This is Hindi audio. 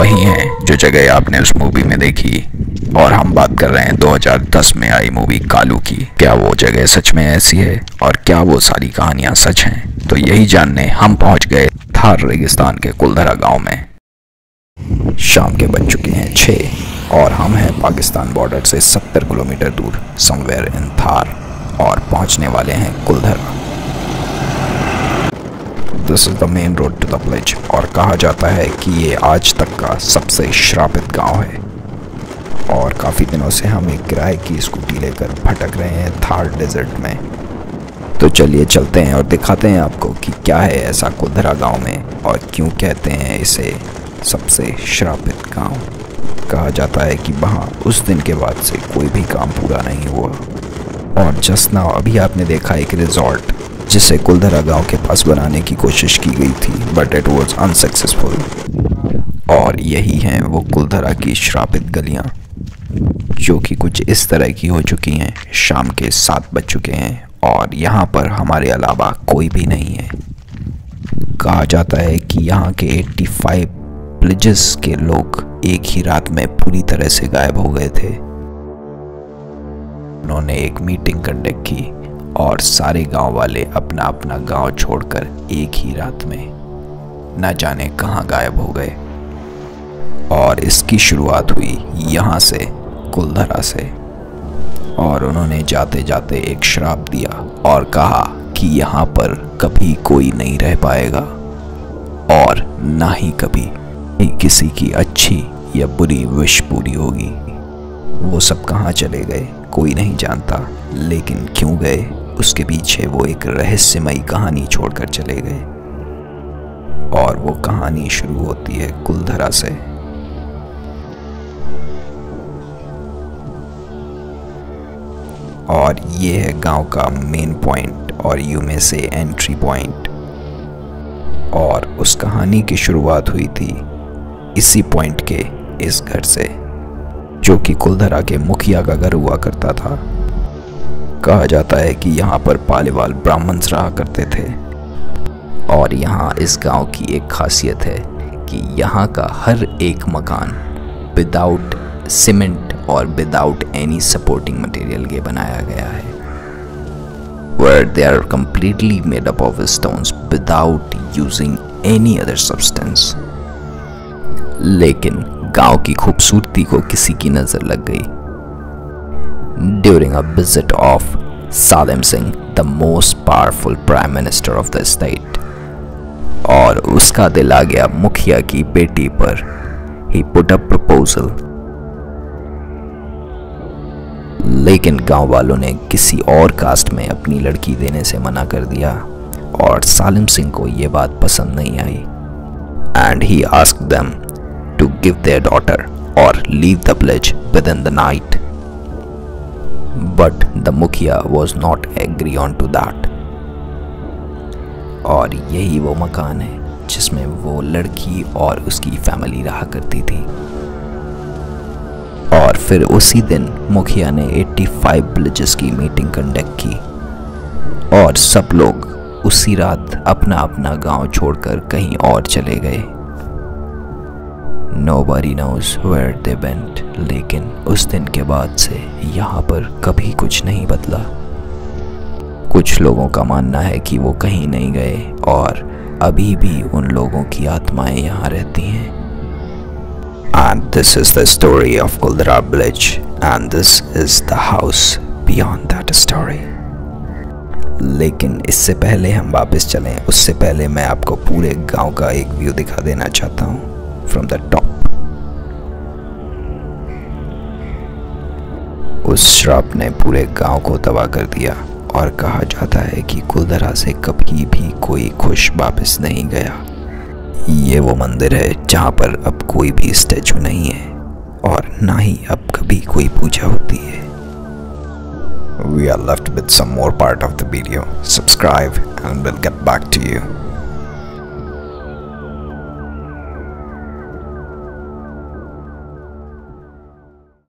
वही हैं जो जगह आपने उस मूवी में देखी। और हम बात कर रहे हैं 2010 में आई मूवी कालू की। क्या वो जगह सच में ऐसी है और क्या वो सारी कहानियां सच हैं? तो यही जानने हम पहुंच गए थार रेगिस्तान के कुलधरा गांव में। शाम के बज चुके हैं 6 और हम हैं पाकिस्तान बॉर्डर से 70 किलोमीटर दूर समवेयर इन थार और पहुंचने वाले हैं Kuldhara. This is the main road to the village और कहा जाता है कि ये आज तक का सबसे श्रापित गांव है। और काफ़ी दिनों से हम एक किराए की स्कूटी लेकर भटक रहे हैं थार डेजर्ट में। तो चलिए चलते हैं और दिखाते हैं आपको कि क्या है ऐसा कुलधरा गांव में और क्यों कहते हैं इसे सबसे श्रापित गांव। कहा जाता है कि वहाँ उस दिन के बाद से कोई भी काम पूरा नहीं हुआ। और जस्ट नाउ अभी आपने देखा एक रिजॉर्ट जिसे कुलधरा गांव के पास बनाने की कोशिश की गई थी, बट इट वाज अनसक्सेसफुल। और यही हैं वो कुलधरा की श्रापित गलियां जो कि कुछ इस तरह की हो चुकी हैं। शाम के 7 बज चुके हैं और यहाँ पर हमारे अलावा कोई भी नहीं है। कहा जाता है कि यहाँ के 85 विलेजेस के लोग एक ही रात में पूरी तरह से गायब हो गए थे। उन्होंने एक मीटिंग कंडक्ट की और सारे गांव वाले अपना अपना गांव छोड़कर एक ही रात में न जाने कहां गायब हो गए। और इसकी शुरुआत हुई यहाँ से, कुलधरा से। और उन्होंने जाते जाते एक श्राप दिया और कहा कि यहाँ पर कभी कोई नहीं रह पाएगा और ना ही कभी किसी की अच्छी या बुरी विश पूरी होगी। वो सब कहाँ चले गए कोई नहीं जानता, लेकिन क्यों गए उसके पीछे वो एक रहस्यमयी कहानी छोड़कर चले गए। और वो कहानी शुरू होती है कुलधरा से। और ये है गांव का मेन पॉइंट और यू में से एंट्री पॉइंट। और उस कहानी की शुरुआत हुई थी इसी पॉइंट के इस घर से, जो कि कुलधरा के मुखिया का घर हुआ करता था। कहा जाता है कि यहाँ पर पालीवाल ब्राह्मण्स रहा करते थे। और यहाँ इस गांव की एक खासियत है कि यहाँ का हर एक मकान विदाउट सीमेंट और विदाउट एनी सपोर्टिंग मटेरियल के बनाया गया है, where they are completely made up of stones without using any other substance। लेकिन गांव की खूबसूरती को किसी की नजर लग गई during a visit of Salim Singh, the most powerful prime minister of the state। और उसका दिल आ गया मुखिया की बेटी पर। He put a proposal। लेकिन गांव वालों ने किसी और कास्ट में अपनी लड़की देने से मना कर दिया और सालिम सिंह को ये बात पसंद नहीं आई। And he asked them to give their daughter और leave the village within the night. But the mukhiya was not agree on to that. और यही वो मकान है जिसमें वो लड़की और उसकी फैमिली रहा करती थी। और फिर उसी दिन मुखिया ने 85 विलेजेस की मीटिंग कंडक्ट की और सब लोग उसी रात अपना अपना गांव छोड़कर कहीं और चले गए। Nobody knows where they went। लेकिन उस दिन के बाद से यहाँ पर कभी कुछ नहीं बदला। कुछ लोगों का मानना है कि वो कहीं नहीं गए और अभी भी उन लोगों की आत्माएं यहाँ रहती हैं। And this is the story of Kuldhara village and this is the house beyond that story। लेकिन इससे पहले हम वापस चलें, उससे पहले मैं आपको पूरे गांव का एक व्यू दिखा देना चाहता हूँ फ्रॉम द टॉप। उस श्राप ने पूरे गांव को तबाह कर दिया और कहा जाता है कि कुलधरा से कभी भी कोई खुश वापस नहीं गया। ये वो मंदिर है जहाँ पर अब कोई भी स्टैचू नहीं है और ना ही अब कभी कोई पूजा होती है। We are left with some more part of the video. Subscribe and we'll get back to you.